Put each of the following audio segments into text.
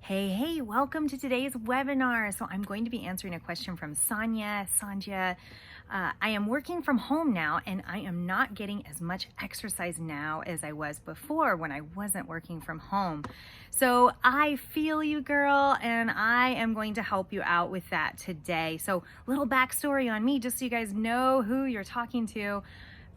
Hey, welcome to today's webinar. So I'm going to be answering a question from Sonjia. I am working from home now and I am not getting as much exercise now as I was before when I wasn't working from home. So I feel you, girl, and I am going to help you out with that today. So little backstory on me, just so you guys know who you're talking to.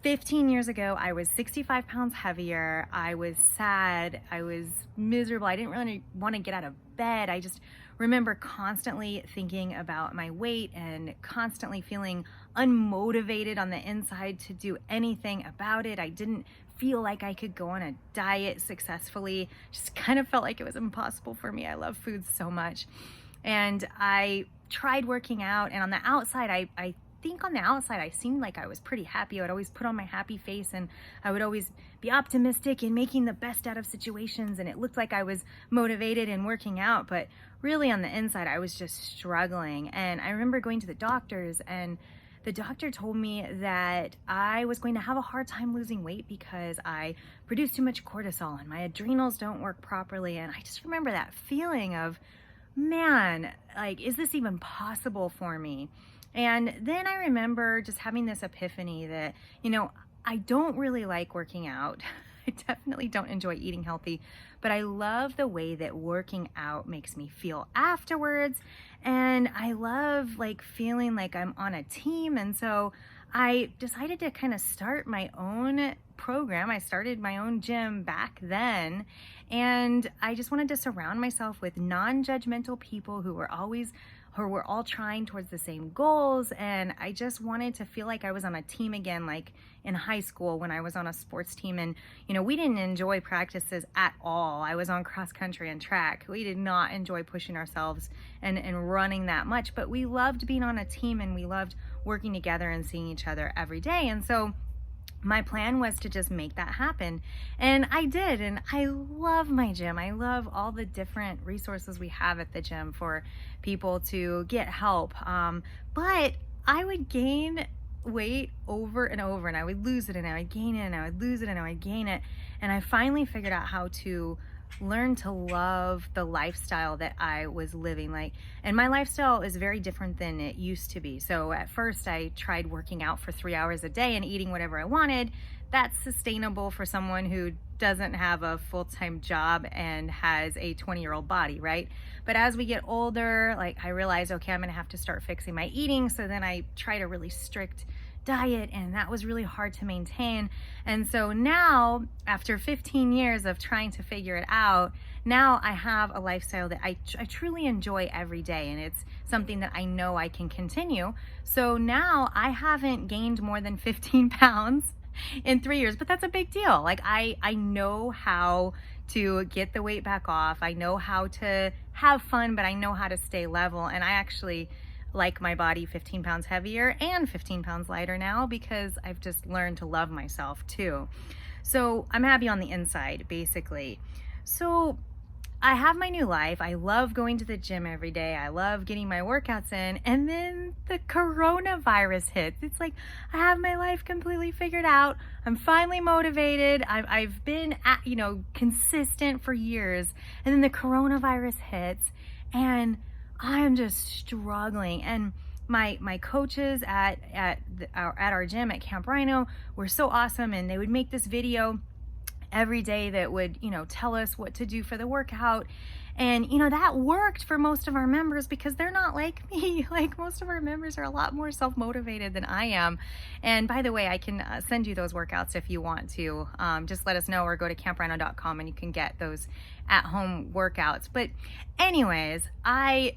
15 years ago, I was 65 pounds heavier. I was sad. I was miserable. I didn't really want to get out of bed. I just remember constantly thinking about my weight and constantly feeling unmotivated on the inside to do anything about it. I didn't feel like I could go on a diet successfully. Just kind of felt like it was impossible for me. I love food so much. And I tried working out, and on the outside, I think on the outside I seemed like I was pretty happy. I would always put on my happy face and I would always be optimistic and making the best out of situations, and it looked like I was motivated and working out, but really on the inside I was just struggling. And I remember going to the doctors, and the doctor told me that I was going to have a hard time losing weight because I produce too much cortisol and my adrenals don't work properly. And I just remember that feeling of, man, like, is this even possible for me? And then I remember just having this epiphany that, I don't really like working out. I definitely don't enjoy eating healthy, but I love the way that working out makes me feel afterwards. And I love feeling like I'm on a team. And so I decided to kind of start my own program. I started my own gym back then. And I just wanted to surround myself with non-judgmental people who were all trying towards the same goals. And I just wanted to feel like I was on a team again, like in high school when I was on a sports team. And, we didn't enjoy practices at all. I was on cross country and track. We did not enjoy pushing ourselves and running that much, but we loved being on a team and we loved working together and seeing each other every day. And so my plan was to just make that happen. And I did. And I love my gym. I love all the different resources we have at the gym for people to get help. But I would gain weight over and over, and I would lose it, and I would gain it, and I would lose it, and I would gain it. And I finally figured out how to learn to love the lifestyle that I was living. And my lifestyle is very different than it used to be. So at first I tried working out for 3 hours a day and eating whatever I wanted. That's sustainable for someone who doesn't have a full-time job and has a 20-year-old body, right? But as we get older, I realized, okay, I'm gonna have to start fixing my eating. So then I tried a really strict diet, and that was really hard to maintain. And so now, after 15 years of trying to figure it out, now I have a lifestyle that I truly enjoy every day, and it's something that I know I can continue. So now I haven't gained more than 15 pounds in 3 years, but that's a big deal. I know how to get the weight back off. I know how to have fun, but I know how to stay level. And I actually like my body 15 pounds heavier and 15 pounds lighter now because I've just learned to love myself too. So I'm happy on the inside, basically. So I have my new life. I love going to the gym every day. I love getting my workouts in. And then the coronavirus hits. It's like I have my life completely figured out. I'm finally motivated. I've been consistent for years. And then the coronavirus hits and I am just struggling. And my coaches at our gym at Camp Rhino were so awesome, and they would make this video every day that would tell us what to do for the workout. And that worked for most of our members because they're not like me. Most of our members are a lot more self-motivated than I am. And by the way, I can send you those workouts if you want to. Just let us know, or go to camprhino.com and you can get those at-home workouts. But anyways, I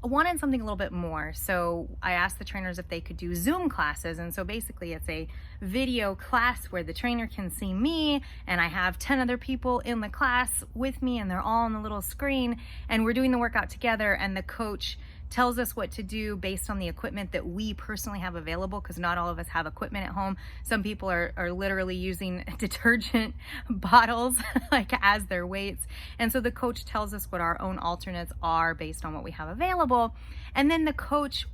wanted something a little bit more. So I asked the trainers if they could do Zoom classes. And so basically it's a video class where the trainer can see me and I have 10 other people in the class with me and they're all on the little screen and we're doing the workout together, and the coach tells us what to do based on the equipment that we personally have available, because not all of us have equipment at home. Some people are literally using detergent bottles as their weights. And so the coach tells us what our own alternates are based on what we have available. And then the coach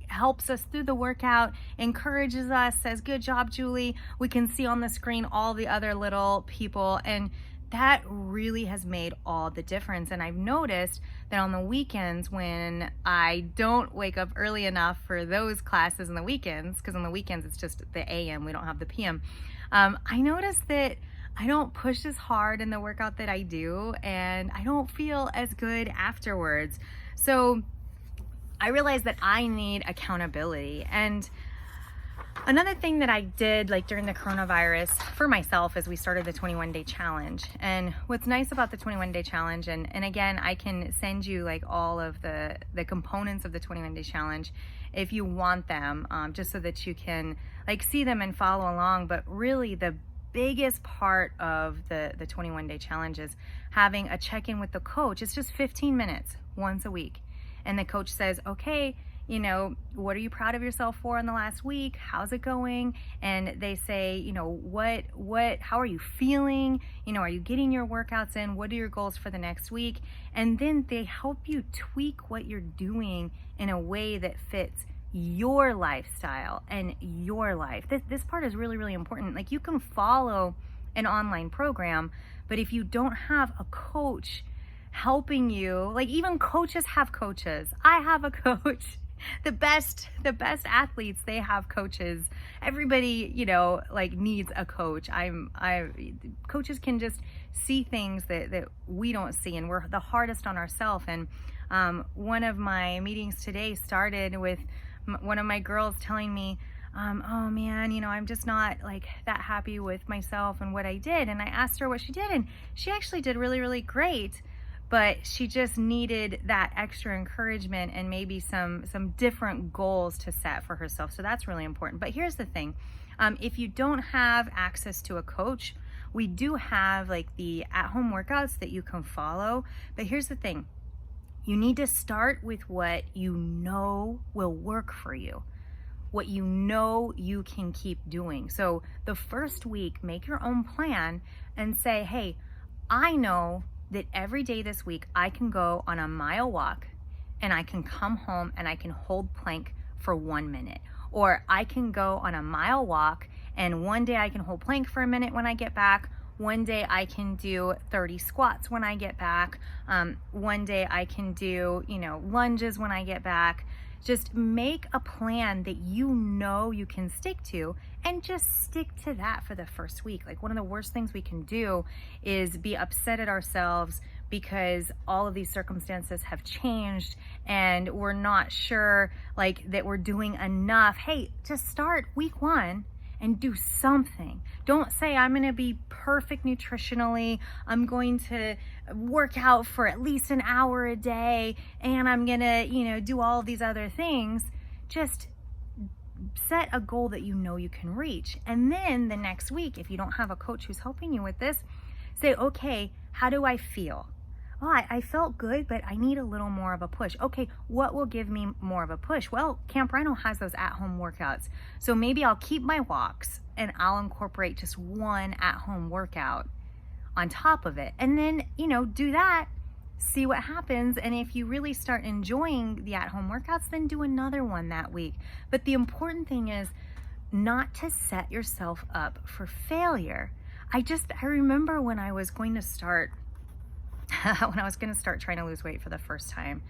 helps us through the workout, encourages us, says, "Good job, Julie." We can see on the screen all the other little people, and that really has made all the difference. And I've noticed that on the weekends, when I don't wake up early enough for those classes on the weekends, because on the weekends it's just the AM, we don't have the PM, I notice that I don't push as hard in the workout that I do, and I don't feel as good afterwards. So I realized that I need accountability. And another thing that I did like during the coronavirus for myself is we started the 21-day challenge. And what's nice about the 21-day challenge, and again, I can send you like all of the components of the 21-day challenge if you want them, just so that you can like see them and follow along. But really the biggest part of the 21-day challenge is having a check-in with the coach. It's just 15 minutes once a week. And the coach says, okay, you know, what are you proud of yourself for in the last week? How's it going? And they say, you know, how are you feeling? You know, are you getting your workouts in? What are your goals for the next week? And then they help you tweak what you're doing in a way that fits your lifestyle and your life. This part is really, really important. Like, you can follow an online program, but if you don't have a coach helping you, like, even coaches have coaches. I have a coach. The best athletes, they have coaches. Everybody, you know, like, needs a coach. Coaches can just see things that we don't see, and we're the hardest on ourselves. And one of my meetings today started with one of my girls telling me, oh man, you know, I'm just not like that happy with myself and what I did. And I asked her what she did, and she actually did really, really great. But she just needed that extra encouragement and maybe some different goals to set for herself. So that's really important. But here's the thing. If you don't have access to a coach, we do have like the at-home workouts that you can follow. But here's the thing. You need to start with what you know will work for you, what you know you can keep doing. So the first week, make your own plan and say, hey, I know that every day this week I can go on a mile walk and I can come home and I can hold plank for 1 minute. Or I can go on a mile walk and one day I can hold plank for a minute when I get back. One day I can do 30 squats when I get back. One day I can do, you know, lunges when I get back. Just make a plan that you know you can stick to, and just stick to that for the first week. Like, one of the worst things we can do is be upset at ourselves because all of these circumstances have changed and we're not sure like that we're doing enough. Hey, just start week 1 and do something. Don't say, I'm gonna be perfect nutritionally, I'm going to work out for at least an hour a day, and I'm gonna, you know, do all of these other things. Just set a goal that you know you can reach. And then the next week, if you don't have a coach who's helping you with this, say, okay, how do I feel? Oh, I felt good, but I need a little more of a push. Okay, what will give me more of a push? Well, Camp Rhino has those at-home workouts. So maybe I'll keep my walks and I'll incorporate just one at-home workout on top of it. And then, you know, do that, see what happens. And if you really start enjoying the at-home workouts, then do another one that week. But the important thing is not to set yourself up for failure. I remember when I was going to start trying to lose weight for the first time,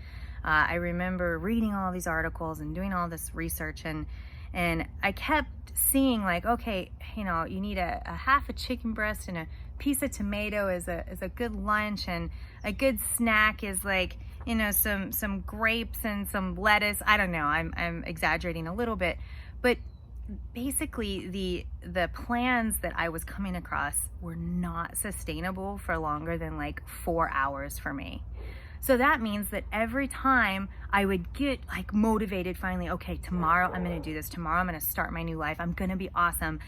I remember reading all these articles and doing all this research, and I kept seeing like, okay, you know, you need a half a chicken breast and a piece of tomato is a good lunch, and a good snack is like, you know, some grapes and some lettuce. I don't know, I'm exaggerating a little bit, but basically the plans that I was coming across were not sustainable for longer than like 4 hours for me. So that means that every time I would get like motivated finally, okay, tomorrow I'm going to do this, tomorrow I'm going to start my new life, I'm going to be awesome.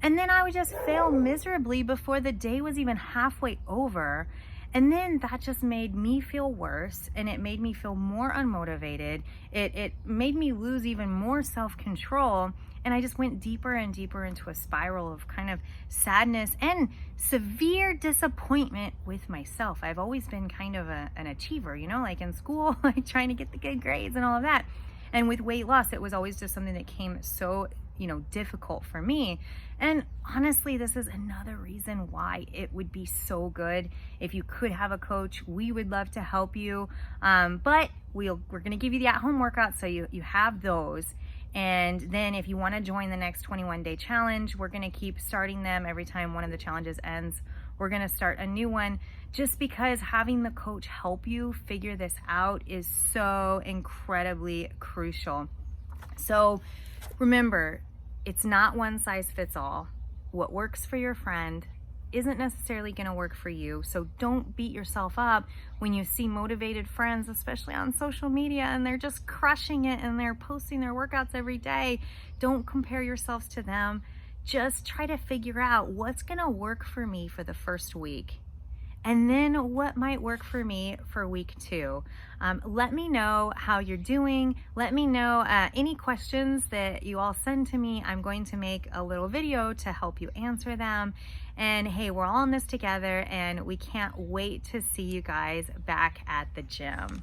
And then I would just fail miserably before the day was even halfway over. And then that just made me feel worse, and it made me feel more unmotivated. It made me lose even more self-control, and I just went deeper and deeper into a spiral of kind of sadness and severe disappointment with myself. I've always been kind of an achiever, you know, like in school, like trying to get the good grades and all of that. And with weight loss, it was always just something that came so difficult for me. And honestly, this is another reason why it would be so good if you could have a coach. We would love to help you, but we're going to give you the at-home workouts so you have those. And then if you want to join the next 21-day challenge, we're going to keep starting them every time one of the challenges ends. We're going to start a new one, just because having the coach help you figure this out is so incredibly crucial. So remember, it's not one size fits all. What works for your friend isn't necessarily going to work for you. So don't beat yourself up when you see motivated friends, especially on social media, and they're just crushing it and they're posting their workouts every day. Don't compare yourselves to them. Just try to figure out what's going to work for me for the first week, and then what might work for me for week 2. Let me know how you're doing. Let me know any questions that you all send to me. I'm going to make a little video to help you answer them. And hey, we're all in this together, and we can't wait to see you guys back at the gym.